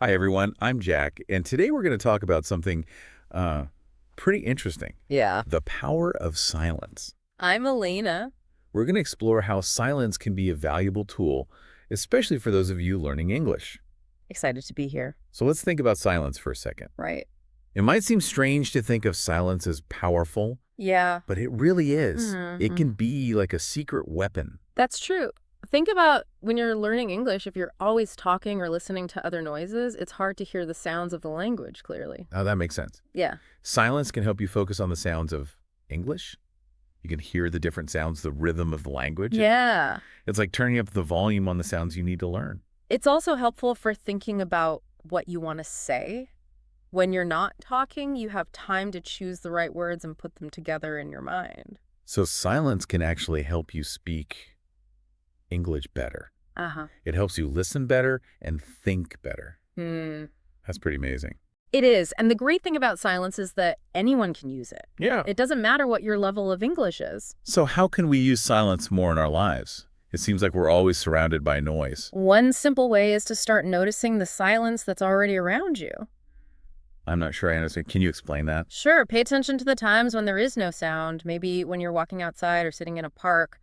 Hi, everyone. I'm Jack, and today we're going to talk about something uh, pretty interesting, Yeah. the power of silence. I'm Elena. We're going to explore how silence can be a valuable tool, especially for those of you learning English. Excited to be here. So let's think about silence for a second. Right. It might seem strange to think of silence as powerful, Yeah. but it really is. It Mm-hmm. can be like a secret weapon. That's true. Think about when you're learning English, if you're always talking or listening to other noises, it's hard to hear the sounds of the language clearly. Oh, that makes sense. Yeah. Silence can help you focus on the sounds of English. You can hear the different sounds, the rhythm of the language. Yeah. It's like turning up the volume on the sounds you need to learn. It's also helpful for thinking about what you want to say. When you're not talking, you have time to choose the right words and put them together in your mind. So silence can actually help you speak English better. Uh-huh. It helps you listen better and think better. Hmm. That's pretty amazing. It is. And the great thing about silence is that anyone can use it. Yeah. It doesn't matter what your level of English is. So how can we use silence more in our lives? It seems like we're always surrounded by noise. One simple way is to start noticing the silence that's already around you. I'm not sure I understand. Can you explain that? Sure, pay attention to the times when there is no sound, maybe when you're walking outside or sitting in a park.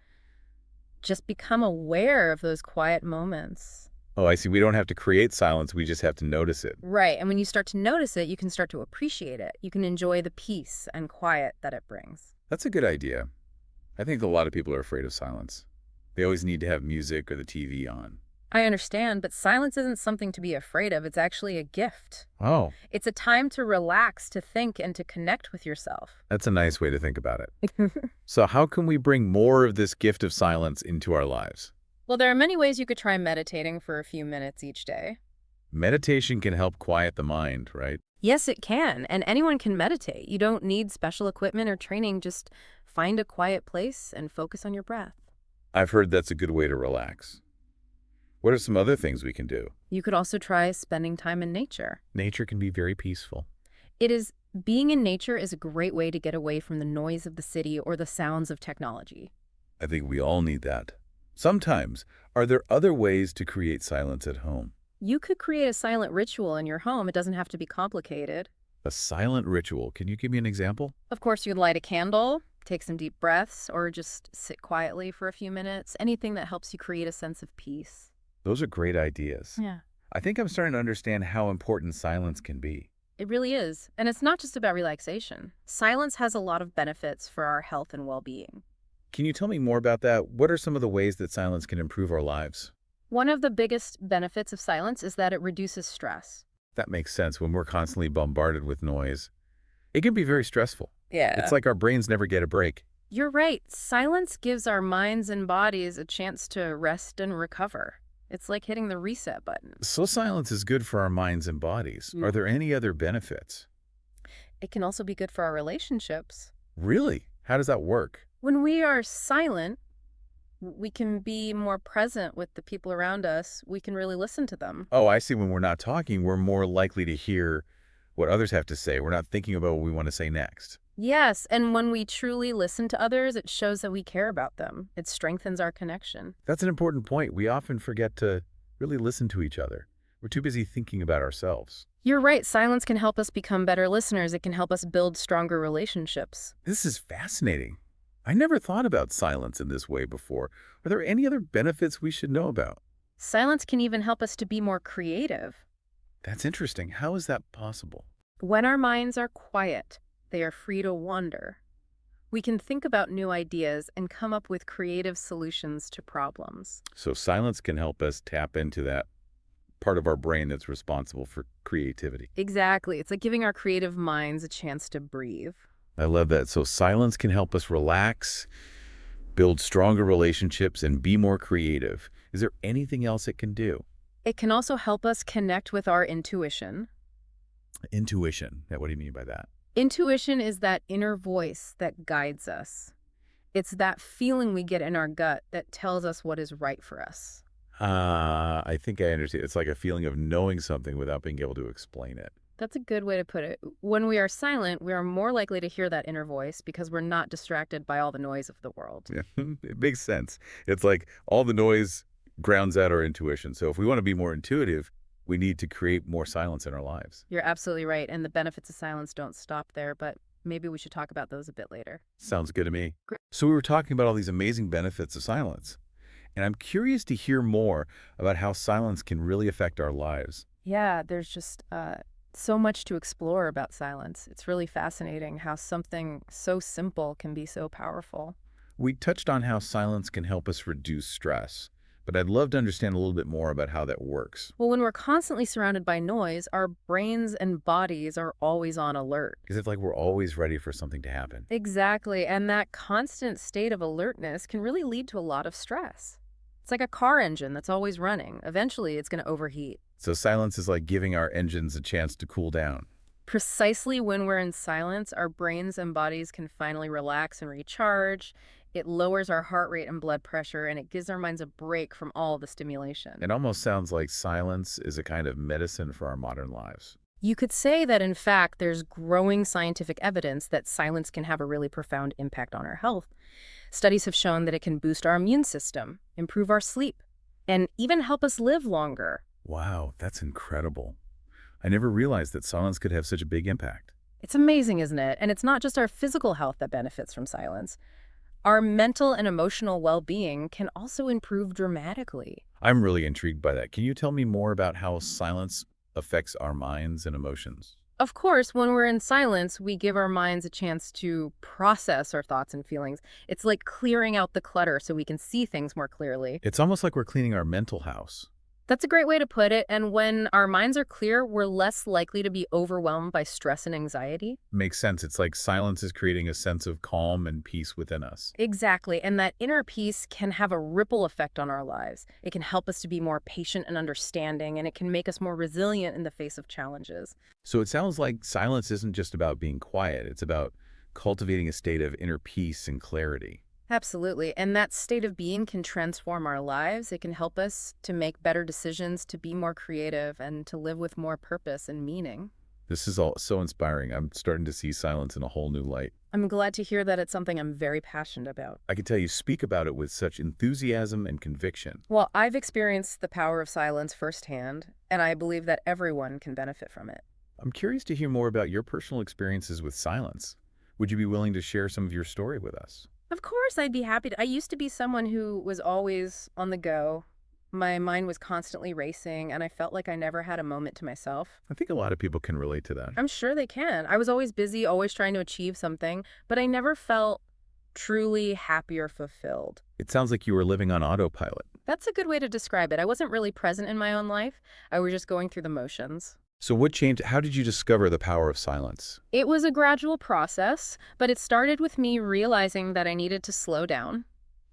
Just become aware of those quiet moments. Oh, I see. We don't have to create silence. We just have to notice it. Right, and when you start to notice it, you can start to appreciate it. You can enjoy the peace and quiet that it brings. That's a good idea. I think a lot of people are afraid of silence. They always need to have music or the TV on. I understand, but silence isn't something to be afraid of. It's actually a gift. Oh, It's a time to relax, to think, and to connect with yourself. that's a nice way to think about it. So how can we bring more of this gift of silence into our lives? Well, there are many ways you could try meditating for a few minutes each day. Meditation can help quiet the mind, right? Yes, it can, and anyone can meditate. You don't need special equipment or training, just find a quiet place and focus on your breath. I've heard that's a good way to relax. What are some other things we can do? You could also try spending time in nature. Nature can be very peaceful. Being in nature is a great way to get away from the noise of the city or the sounds of technology. I think we all need that. Sometimes, are there other ways to create silence at home? You could create a silent ritual in your home. It doesn't have to be complicated. A silent ritual. Can you give me an example? Of course, you'd light a candle, take some deep breaths, or just sit quietly for a few minutes. Anything that helps you create a sense of peace. Those are great ideas. Yeah. I think I'm starting to understand how important silence can be. It really is. And it's not just about relaxation. Silence has a lot of benefits for our health and well-being. Can you tell me more about that? What are some of the ways that silence can improve our lives? One of the biggest benefits of silence is that it reduces stress. That makes sense when we're constantly bombarded with noise. It can be very stressful. Yeah. It's like our brains never get a break. You're right. Silence gives our minds and bodies a chance to rest and recover. It's like hitting the reset button. So silence is good for our minds and bodies. Are there any other benefits? It can also be good for our relationships. Really? How does that work? When we are silent, we can be more present with the people around us. We can really listen to them. Oh, I see. When we're not talking, we're more likely to hear what others have to say. We're not thinking about what we want to say next. Yes, and when we truly listen to others, it shows that we care about them. It strengthens our connection. That's an important point. We often forget to really listen to each other. We're too busy thinking about ourselves. You're right, silence can help us become better listeners. It can help us build stronger relationships. This is fascinating. I never thought about silence in this way before. Are there any other benefits we should know about? Silence can even help us to be more creative. That's interesting. How is that possible? When our minds are quiet, they are free to wander. We can think about new ideas and come up with creative solutions to problems. So silence can help us tap into that part of our brain that's responsible for creativity. Exactly. It's like giving our creative minds a chance to breathe. I love that. So silence can help us relax, build stronger relationships, and be more creative. Is there anything else it can do? It can also help us connect with our intuition. Intuition. What do you mean by that? Intuition is that inner voice that guides us. It's that feeling we get in our gut that tells us what is right for us. I think I understand. It's like a feeling of knowing something without being able to explain it. That's a good way to put it. When we are silent, we are more likely to hear that inner voice because we're not distracted by all the noise of the world. Yeah, it makes sense. It's like all the noise grounds out our intuition. So if we want to be more intuitive, we need to create more silence in our lives. You're absolutely right, and the benefits of silence don't stop there, but maybe we should talk about those a bit later. Sounds good to me. Great. So we were talking about all these amazing benefits of silence, and I'm curious to hear more about how silence can really affect our lives. Yeah, there's just so much to explore about silence. It's really fascinating how something so simple can be so powerful. We touched on how silence can help us reduce stress, but I'd love to understand a little bit more about how that works. Well, when we're constantly surrounded by noise, our brains and bodies are always on alert. Is it like we're always ready for something to happen? Exactly, and that constant state of alertness can really lead to a lot of stress. It's like a car engine that's always running. Eventually, it's going to overheat. So silence is like giving our engines a chance to cool down. Precisely when we're in silence, our brains and bodies can finally relax and recharge. It lowers our heart rate and blood pressure, and it gives our minds a break from all the stimulation. It almost sounds like silence is a kind of medicine for our modern lives. You could say that, in fact, there's growing scientific evidence that silence can have a really profound impact on our health. Studies have shown that it can boost our immune system, improve our sleep, and even help us live longer. Wow, that's incredible. I never realized that silence could have such a big impact. It's amazing, isn't it? And it's not just our physical health that benefits from silence. Our mental and emotional well-being can also improve dramatically. I'm really intrigued by that. Can you tell me more about how silence affects our minds and emotions? Of course, when we're in silence, we give our minds a chance to process our thoughts and feelings. It's like clearing out the clutter so we can see things more clearly. It's almost like we're cleaning our mental house. That's a great way to put it. And when our minds are clear, we're less likely to be overwhelmed by stress and anxiety. Makes sense. It's like silence is creating a sense of calm and peace within us. Exactly. And that inner peace can have a ripple effect on our lives. It can help us to be more patient and understanding, and it can make us more resilient in the face of challenges. So it sounds like silence isn't just about being quiet. It's about cultivating a state of inner peace and clarity. Absolutely. And that state of being can transform our lives. It can help us to make better decisions, to be more creative, and to live with more purpose and meaning. This is all so inspiring. I'm starting to see silence in a whole new light. I'm glad to hear that it's something I'm very passionate about. I can tell you speak about it with such enthusiasm and conviction. Well, I've experienced the power of silence firsthand, and I believe that everyone can benefit from it. I'm curious to hear more about your personal experiences with silence. Would you be willing to share some of your story with us? Of course, I'd be happy to. I used to be someone who was always on the go. My mind was constantly racing, and I felt like I never had a moment to myself. I think a lot of people can relate to that. I'm sure they can. I was always busy, always trying to achieve something, but I never felt truly happy or fulfilled. It sounds like you were living on autopilot. That's a good way to describe it. I wasn't really present in my own life. I was just going through the motions. So what changed? How did you discover the power of silence? It was a gradual process, but it started with me realizing that I needed to slow down.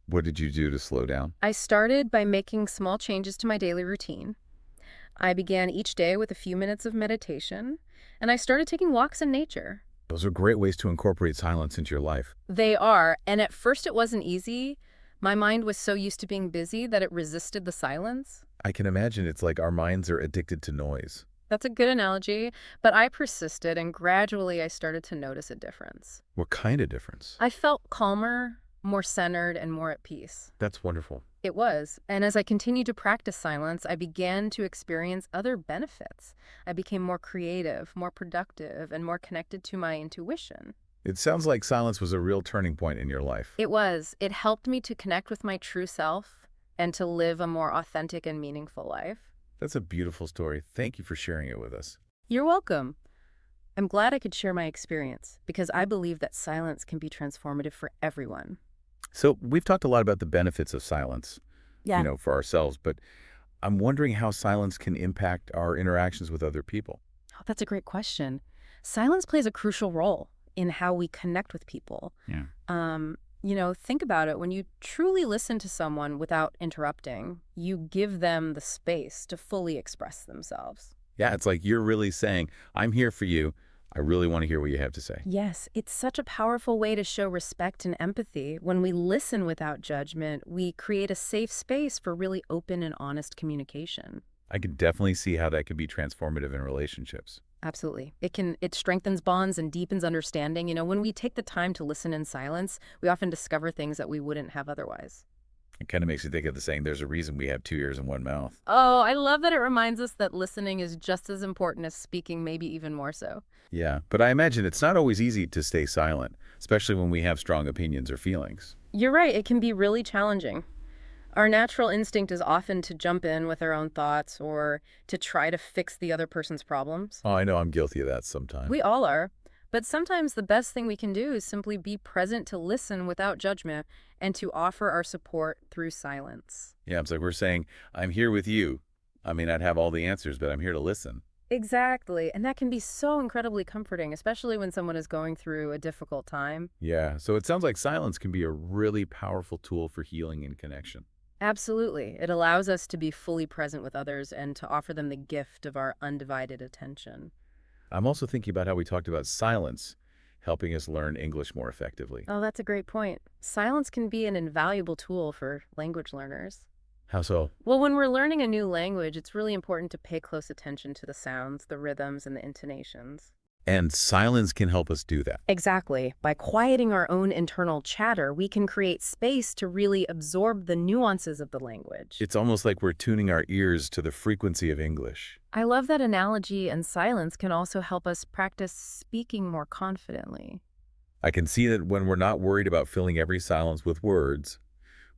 What did you do to slow down? I started by making small changes to my daily routine. I began each day with a few minutes of meditation, and I started taking walks in nature. Those are great ways to incorporate silence into your life. They are, and at first it wasn't easy. My mind was so used to being busy that it resisted the silence. I can imagine it's like our minds are addicted to noise. That's a good analogy, but I persisted, and gradually I started to notice a difference. What kind of difference? I felt calmer, more centered, and more at peace. That's wonderful. It was, and as I continued to practice silence, I began to experience other benefits. I became more creative, more productive, and more connected to my intuition. It sounds like silence was a real turning point in your life. It was. It helped me to connect with my true self and to live a more authentic and meaningful life. That's a beautiful story. Thank you for sharing it with us. You're welcome. I'm glad I could share my experience because I believe that silence can be transformative for everyone. So we've talked a lot about the benefits of silence, Yeah. for ourselves, but I'm wondering how silence can impact our interactions with other people. Oh, that's a great question. Silence plays a crucial role in how we connect with people. Yeah. Think about it. When you truly listen to someone without interrupting, you give them the space to fully express themselves. Yeah, it's like you're really saying, I'm here for you. I really want to hear what you have to say. Yes, it's such a powerful way to show respect and empathy. When we listen without judgment, we create a safe space for really open and honest communication. I could definitely see how that could be transformative in relationships. Absolutely. It strengthens bonds and deepens understanding. When we take the time to listen in silence, we often discover things that we wouldn't have otherwise. It kind of makes you think of the saying, there's a reason we have two ears and one mouth. Oh, I love that it reminds us that listening is just as important as speaking, maybe even more so. Yeah, but I imagine it's not always easy to stay silent, especially when we have strong opinions or feelings. You're right, it can be really challenging. Our natural instinct is often to jump in with our own thoughts or to try to fix the other person's problems. Oh, I know I'm guilty of that sometimes. We all are. But sometimes the best thing we can do is simply be present to listen without judgment and to offer our support through silence. Yeah, it's like we're saying, I'm here with you. I may not have all the answers, but I'm here to listen. Exactly. And that can be so incredibly comforting, especially when someone is going through a difficult time. Yeah, so it sounds like silence can be a really powerful tool for healing and connection. Absolutely. It allows us to be fully present with others and to offer them the gift of our undivided attention. I'm also thinking about how we talked about silence helping us learn English more effectively. Oh, that's a great point. Silence can be an invaluable tool for language learners. How so? Well, when we're learning a new language, it's really important to pay close attention to the sounds, the rhythms, and the intonations. And silence can help us do that. Exactly. By quieting our own internal chatter, we can create space to really absorb the nuances of the language. It's almost like we're tuning our ears to the frequency of English. I love that analogy, and silence can also help us practice speaking more confidently. I can see that when we're not worried about filling every silence with words,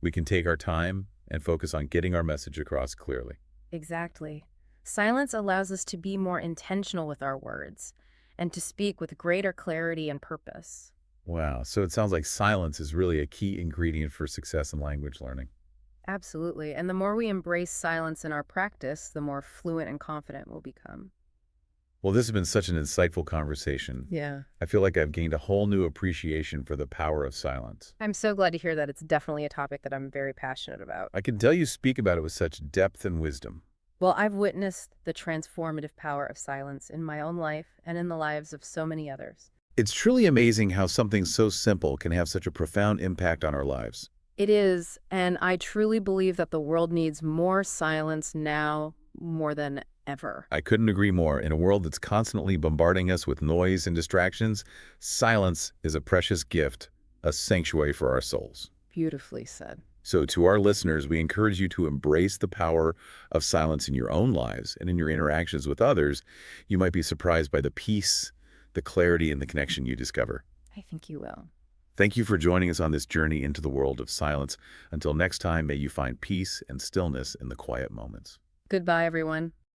we can take our time and focus on getting our message across clearly. Exactly. Silence allows us to be more intentional with our words and to speak with greater clarity and purpose. Wow, so it sounds like silence is really a key ingredient for success in language learning. Absolutely. And the more we embrace silence in our practice, the more fluent and confident we'll become. Well, this has been such an insightful conversation. Yeah. I feel like I've gained a whole new appreciation for the power of silence. I'm so glad to hear that. It's definitely a topic that I'm very passionate about. I can tell you speak about it with such depth and wisdom. Well, I've witnessed the transformative power of silence in my own life and in the lives of so many others. It's truly amazing how something so simple can have such a profound impact on our lives. It is, and I truly believe that the world needs more silence now more than ever. I couldn't agree more. In a world that's constantly bombarding us with noise and distractions, silence is a precious gift, a sanctuary for our souls. Beautifully said. So to our listeners, we encourage you to embrace the power of silence in your own lives and in your interactions with others. You might be surprised by the peace, the clarity, and the connection you discover. I think you will. Thank you for joining us on this journey into the world of silence. Until next time, may you find peace and stillness in the quiet moments. Goodbye, everyone.